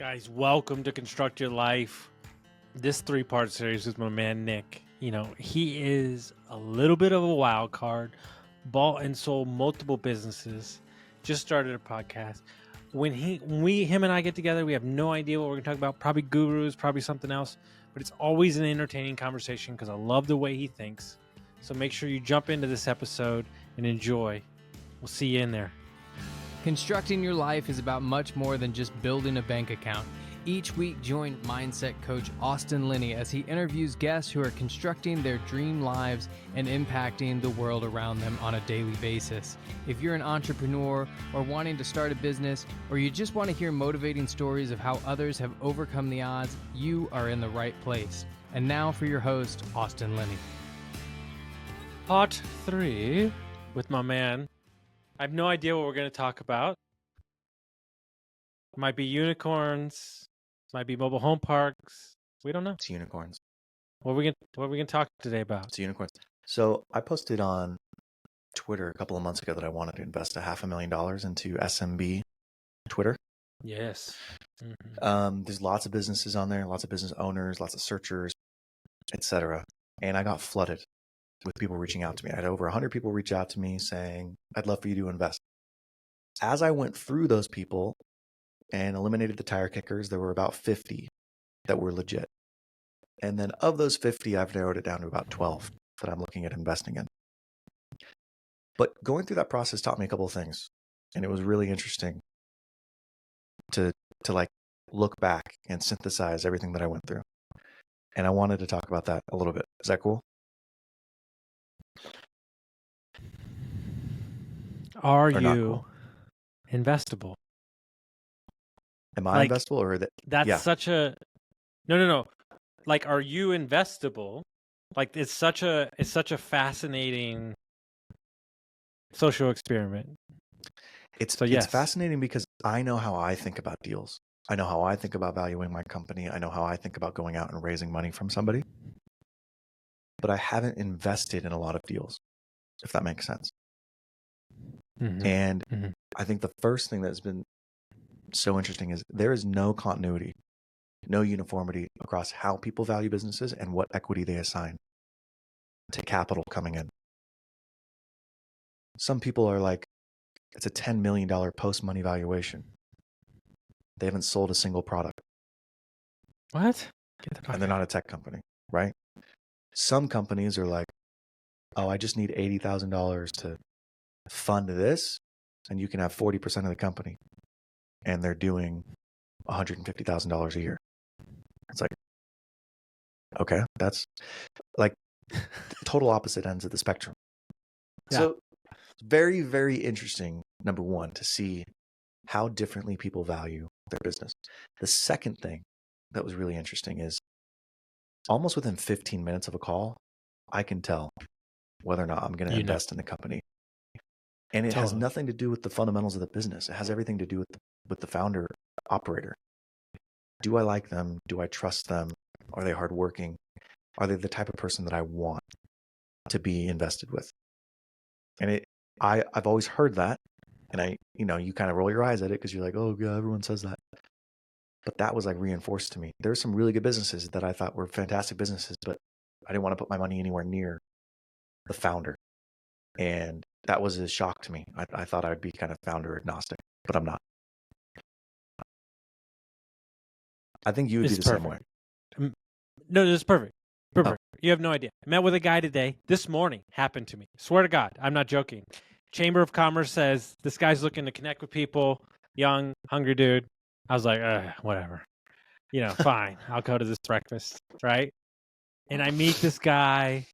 Guys, welcome to Construct Your Life. This 3-part series with my man Nick. You know, he is a little bit of a wild card, bought and sold multiple businesses, just started a podcast. When him and I get together, we have no idea what we're going to talk about. Probably gurus, probably something else, but it's always an entertaining conversation because I love the way he thinks. So make sure you jump into this episode and enjoy. We'll see you in there. Constructing your life is about much more than just building a bank account. Each week, join mindset coach Austin Linney as he interviews guests who are constructing their dream lives and impacting the world around them on a daily basis. If you're an entrepreneur or wanting to start a business, or you just want to hear motivating stories of how others have overcome the odds, you are in the right place. And now for your host, Austin Linney. Part 3 with my man. I have no idea what we're going to talk about. It might be unicorns. Might be mobile home parks. We don't know. It's unicorns. What are we going to talk today about? It's unicorns. So I posted on Twitter a couple of months ago that I wanted to invest $500,000 into SMB Twitter. Yes. Mm-hmm. There's lots of businesses on there, lots of business owners, lots of searchers, etc. And I got flooded with people reaching out to me. I had over 100 people reach out to me saying, I'd love for you to invest. As I went through those people and eliminated the tire kickers, there were about 50 that were legit. And then of those 50, I've narrowed it down to about 12 that I'm looking at investing in. But going through that process taught me a couple of things. And it was really interesting to like look back and synthesize everything that I went through. And I wanted to talk about that a little bit. Is that cool? Are you cool? Investable? Am I investable or that's such a no. Like, are you investable? Like, it's such a fascinating social experiment. It's yes. fascinating because I know how I think about deals. I know how I think about valuing my company. I know how I think about going out and raising money from somebody. But I haven't invested in a lot of deals, if that makes sense. Mm-hmm. And I think the first thing that's been so interesting is there is no continuity, no uniformity across how people value businesses and what equity they assign to capital coming in. Some people are like, it's a $10 million post-money valuation. They haven't sold a single product. What? And they're not a tech company, right? Some companies are like, oh, I just need $80,000 to fund this, and you can have 40% of the company. And they're doing $150,000 a year. It's like, okay, that's like total opposite ends of the spectrum. Yeah. So it's very, very interesting, number one, to see how differently people value their business. The second thing that was really interesting is almost within 15 minutes of a call, I can tell whether or not I'm going to invest in the company. And it has nothing to do with the fundamentals of the business. It has everything to do with the founder operator. Do I like them? Do I trust them? Are they hardworking? Are they the type of person that I want to be invested with? And I've always heard that. And you kind of roll your eyes at it because you're like, oh yeah, everyone says that. But that was like reinforced to me. There's some really good businesses that I thought were fantastic businesses, but I didn't want to put my money anywhere near the founder. And that was a shock to me. I thought I'd be kind of founder agnostic, but I'm not. I think you would be the same way. No, this is perfect. Perfect. Oh. You have no idea. I met with a guy today. This morning happened to me. Swear to God, I'm not joking. Chamber of Commerce says this guy's looking to connect with people, young, hungry dude. I was like, whatever. Fine. I'll go to this breakfast, right? And I meet this guy.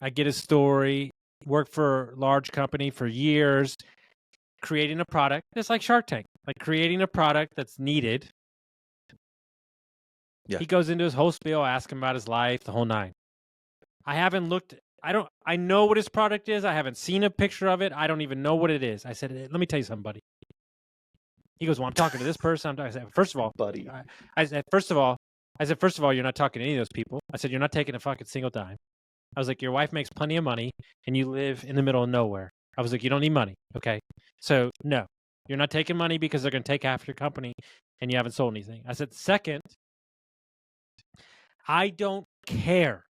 I get his story. Worked for a large company for years, creating a product. It's like Shark Tank, like creating a product that's needed. Yeah. He goes into his whole spiel, ask him about his life, the whole nine. I haven't looked. I know what his product is. I haven't seen a picture of it. I don't even know what it is. I said, let me tell you something, buddy. He goes, well, I'm talking to this person. I said, first of all, buddy. I said, first of all, you're not talking to any of those people. I said, you're not taking a fucking single dime. I was like, your wife makes plenty of money and you live in the middle of nowhere. I was like, you don't need money. Okay. So no, you're not taking money because they're going to take half your company. and you haven't sold anything. I said, second, I don't care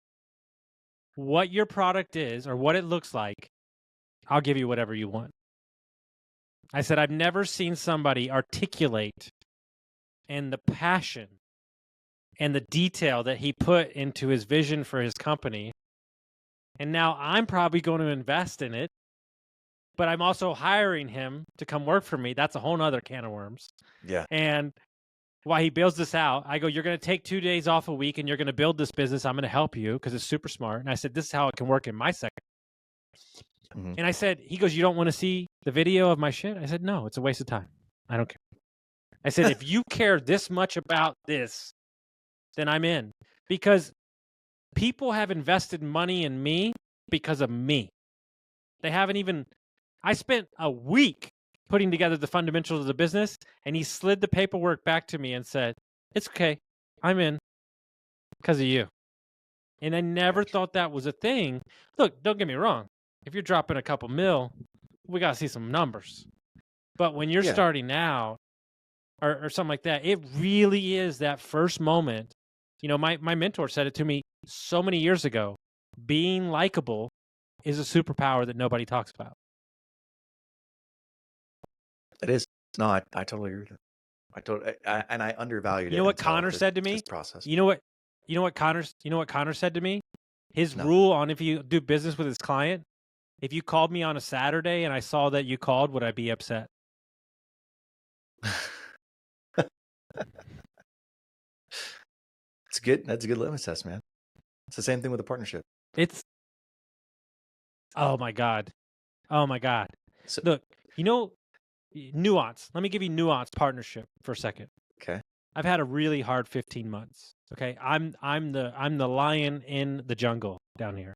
what your product is or what it looks like. I'll give you whatever you want. I said, I've never seen somebody articulate and the passion and the detail that he put into his vision for his company. And now I'm probably going to invest in it, but I'm also hiring him to come work for me. That's a whole nother can of worms. Yeah. And while he builds this out, I go, you're going to take 2 days off a week and you're going to build this business. I'm going to help you because it's super smart. And I said, this is how it can work in my sector. Mm-hmm. And I said, he goes, you don't want to see the video of my shit? I said, no, it's a waste of time. I don't care. I said, if you care this much about this, then I'm in. Because people have invested money in me because of me. They haven't even, I spent a week putting together the fundamentals of the business, and he slid the paperwork back to me and said, it's okay, I'm in because of you. And I never thought that was a thing. Look, don't get me wrong. If you're dropping a couple mil, we got to see some numbers. But when you're starting out or something like that, it really is that first moment. You know, my mentor said it to me so many years ago. Being likable is a superpower that nobody talks about. It is. No, I totally agree with it. And I undervalued it. You know what Connor said to me? Process. You know what Connor said to me? His rule on if you do business with his client, if you called me on a Saturday and I saw that you called, would I be upset? It's good. That's a good litmus test, man. It's the same thing with a partnership. Oh my God. So, look, nuance. Let me give you nuance partnership for a second. Okay. I've had a really hard 15 months. Okay. I'm the lion in the jungle down here.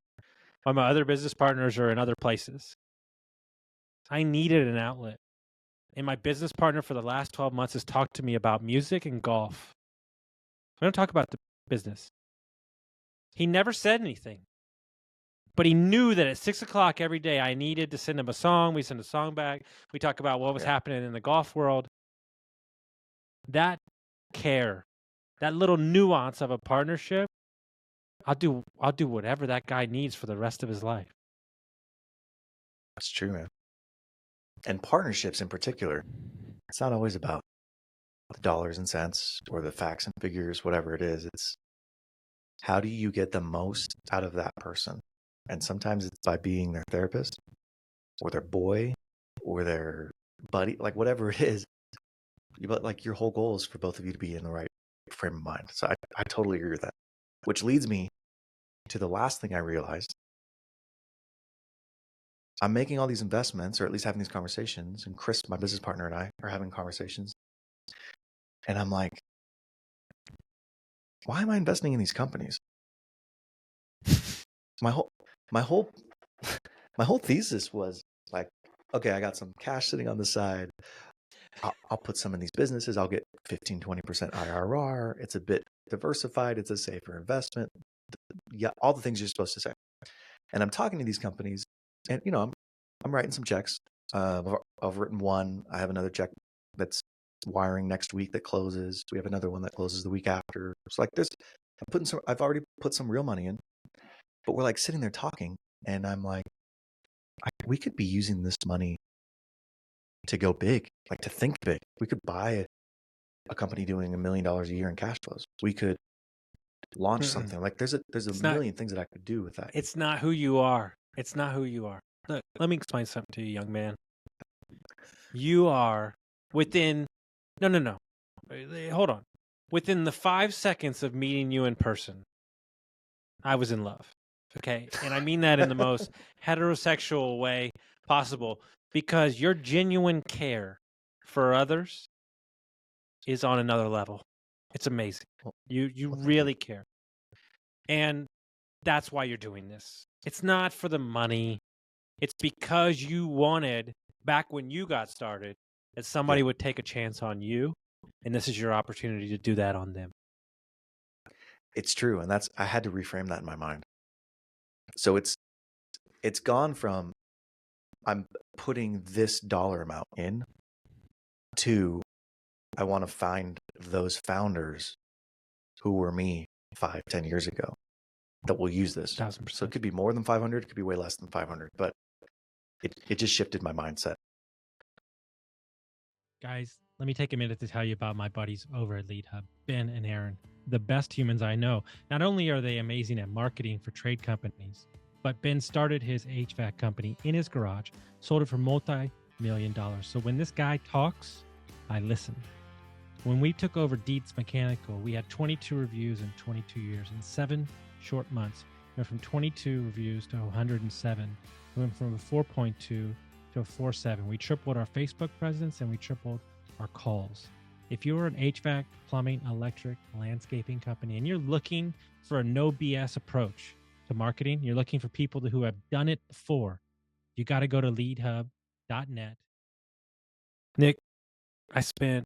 While my other business partners are in other places. I needed an outlet. And my business partner for the last 12 months has talked to me about music and golf. We don't talk about the business. He never said anything. But he knew that at 6 o'clock every day, I needed to send him a song. We send a song back. We talk about what was happening in the golf world. That care, that little nuance of a partnership, I'll do whatever that guy needs for the rest of his life. That's true, man. And partnerships in particular, it's not always about the dollars and cents or the facts and figures, whatever it is. It's how do you get the most out of that person? And sometimes it's by being their therapist or their boy or their buddy, like whatever it is. But like your whole goal is for both of you to be in the right frame of mind. So I totally agree with that. Which leads me to the last thing I realized. I'm making all these investments, or at least having these conversations, and Chris, my business partner, and I are having conversations. And I'm like, why am I investing in these companies? My whole thesis was like, okay, I got some cash sitting on the side. I'll put some in these businesses. I'll get 15, 20% IRR. It's a bit diversified. It's a safer investment. Yeah, all the things you're supposed to say. And I'm talking to these companies, and I'm writing some checks. I've written one. I have another check that's wiring next week that closes. We have another one that closes the week after. It's like this. I've already put some real money in, but we're like sitting there talking, and I'm like, we could be using this money to go big, like to think big. We could buy a company doing $1 million a year in cash flows. We could launch something. Like there's a million things that I could do with that. It's not who you are. It's not who you are. Look, let me explain something to you, young man. You are within no. Hold on. Within the 5 seconds of meeting you in person, I was in love. Okay? And I mean that in the most heterosexual way possible, because your genuine care for others is on another level. It's amazing. You really care. And that's why you're doing this. It's not for the money. It's because you wanted, back when you got started, that somebody would take a chance on you, and this is your opportunity to do that on them. It's true, and I had to reframe that in my mind. So it's gone from I'm putting this dollar amount in to I want to find those founders who were me 5-10 years ago that will use this. 1,000%. So it could be more than 500, it could be way less than 500, but it just shifted my mindset. Guys, let me take a minute to tell you about my buddies over at Lead Hub, Ben and Aaron, the best humans I know. Not only are they amazing at marketing for trade companies, but Ben started his HVAC company in his garage, sold it for multi-million dollars. So when this guy talks, I listen. When we took over Dietz Mechanical, we had 22 reviews in 22 years. In 7 short months, we went from 22 reviews to 107. We went from a 4.2 to a 4.7. We tripled our Facebook presence and we tripled our calls. If you're an HVAC, plumbing, electric, landscaping company, and you're looking for a no BS approach to marketing, you're looking for people who have done it before, you got to go to leadhub.net. Nick, I spent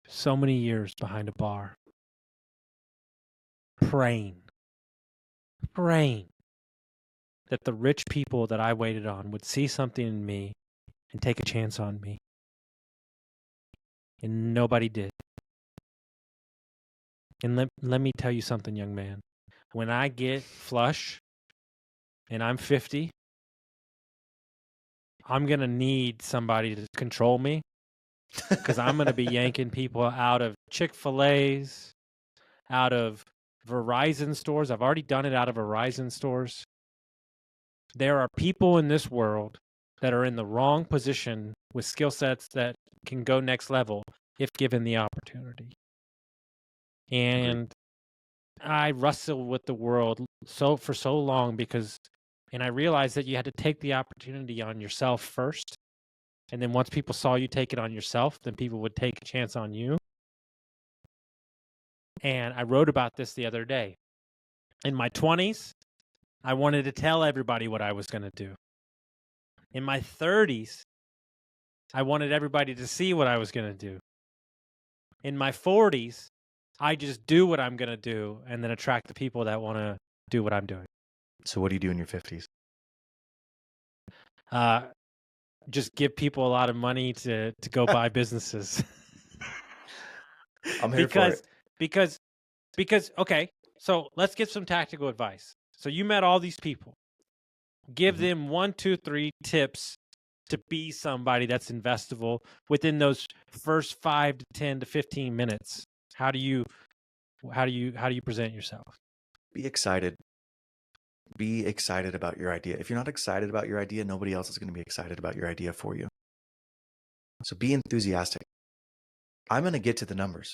so many years behind a bar praying that the rich people that I waited on would see something in me and take a chance on me. And nobody did. And let me tell you something, young man. When I get flush and I'm 50, I'm going to need somebody to control me because I'm going to be yanking people out of Chick-fil-A's, out of Verizon stores. I've already done it out of Verizon stores. There are people in this world that are in the wrong position with skill sets that can go next level if given the opportunity. And I wrestled with the world for so long and I realized that you had to take the opportunity on yourself first. And then once people saw you take it on yourself, then people would take a chance on you. And I wrote about this the other day. In my 20s, I wanted to tell everybody what I was going to do. In my 30s, I wanted everybody to see what I was going to do. In my 40s, I just do what I'm going to do and then attract the people that want to do what I'm doing. So what do you do in your 50s? Just give people a lot of money to go buy businesses. I'm here for it. Because, okay, so let's get some tactical advice. So you met all these people. Give them 1, 2, 3 tips to be somebody that's investable within those first 5 to 10 to 15 minutes. How do you present yourself? Be excited. Be excited about your idea. If you're not excited about your idea, nobody else is going to be excited about your idea for you. So be enthusiastic. I'm going to get to the numbers.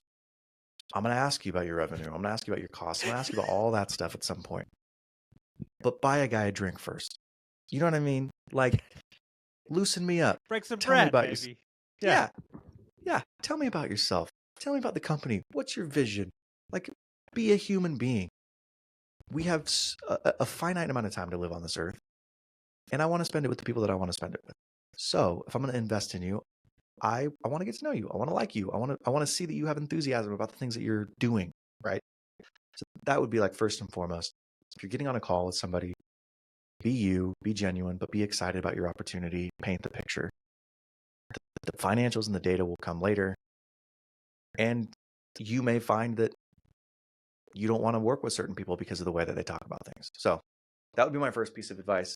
I'm going to ask you about your revenue. I'm going to ask you about your costs. I'm going to ask you about all that stuff at some point. But buy a guy a drink first. You know what I mean? Like, loosen me up. Break some Tell bread, me about baby. Yeah. Tell me about yourself. Tell me about the company. What's your vision? Like, be a human being. We have a finite amount of time to live on this earth, and I want to spend it with the people that I want to spend it with. So if I'm going to invest in you, I want to get to know you. I want to like you. I want to see that you have enthusiasm about the things that you're doing, right? So that would be like first and foremost. If you're getting on a call with somebody, be you, be genuine, but be excited about your opportunity. Paint the picture. The financials and the data will come later. And you may find that you don't want to work with certain people because of the way that they talk about things. So that would be my first piece of advice.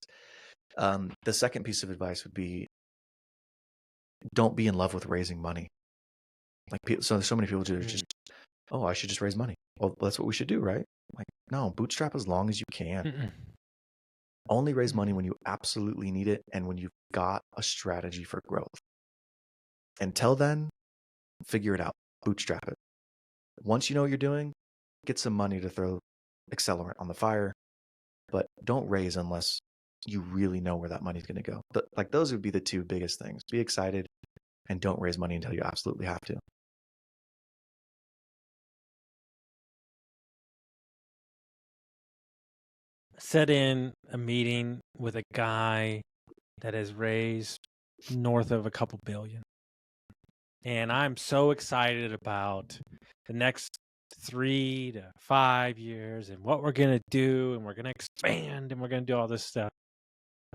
The second piece of advice would be, don't be in love with raising money. Like, so many people just, oh, I should just raise money. Well, that's what we should do, right? Like, no, bootstrap as long as you can. Only raise money when you absolutely need it and when you've got a strategy for growth. Until then, figure it out. Bootstrap it. Once you know what you're doing, get some money to throw accelerant on the fire, but don't raise unless you really know where that money's going to go. But like, those would be the two biggest things. Be excited and don't raise money until you absolutely have to. Set in a meeting with a guy that has raised north of a couple billion. And I'm so excited about the next 3 to 5 years and what we're going to do, and we're going to expand, and we're going to do all this stuff.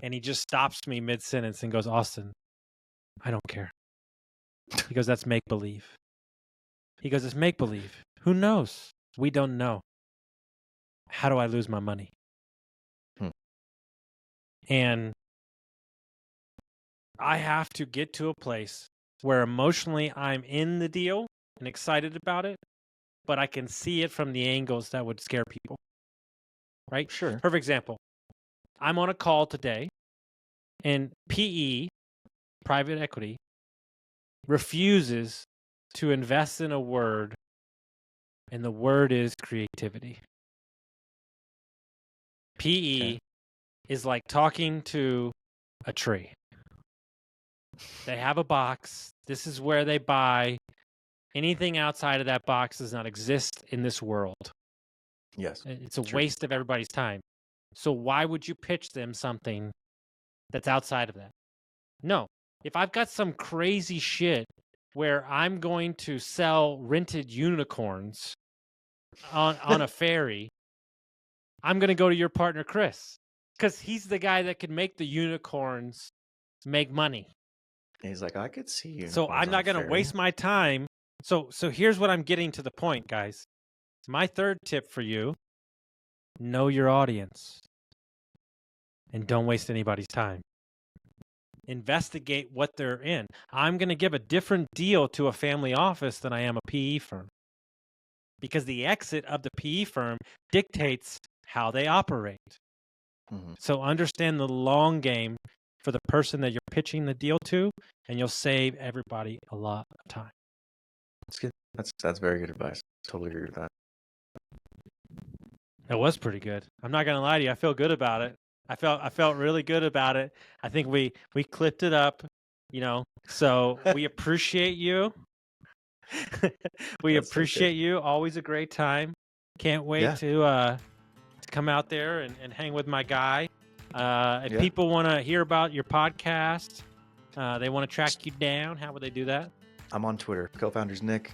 And he just stops me mid-sentence and goes, Austin, I don't care. He goes, that's make-believe. He goes, it's make-believe. Who knows? We don't know. How do I lose my money? And I have to get to a place where emotionally I'm in the deal and excited about it, but I can see it from the angles that would scare people. Right? Sure. Perfect example. I'm on a call today, and PE, private equity, refuses to invest in a word, and the word is creativity. PE is like talking to a tree. They have a box. This is where they buy. Anything outside of that box does not exist in this world. Yes. It's a waste of everybody's time. So why would you pitch them something that's outside of that? No. If I've got some crazy shit where I'm going to sell rented unicorns on a ferry, I'm going to go to your partner, Chris, because he's the guy that can make the unicorns make money. And he's like, I could see you. So I'm not going to waste my time. So here's what I'm getting to the point, guys. My third tip for you, know your audience and don't waste anybody's time. Investigate what they're in. I'm going to give a different deal to a family office than I am a PE firm, because the exit of the PE firm dictates how they operate. Mm-hmm. So understand the long game for the person that you're pitching the deal to, and you'll save everybody a lot of time. That's good. That's very good advice. Totally agree with that. It was pretty good. I'm not going to lie to you. I feel good about it. I felt really good about it. I think we clipped it up, so we appreciate you. We appreciate you. Always a great time. Can't wait to come out there and hang with my guy. If people want to hear about your podcast, they want to track you down, how would they do that? I'm on Twitter. Co-founder's Nik.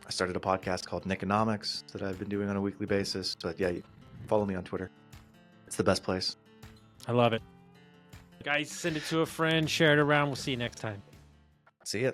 I started a podcast called Nikonomics that I've been doing on a weekly basis. But yeah, follow me on Twitter. It's the best place. I love it. Guys, send it to a friend, share it around. We'll see you next time. See ya.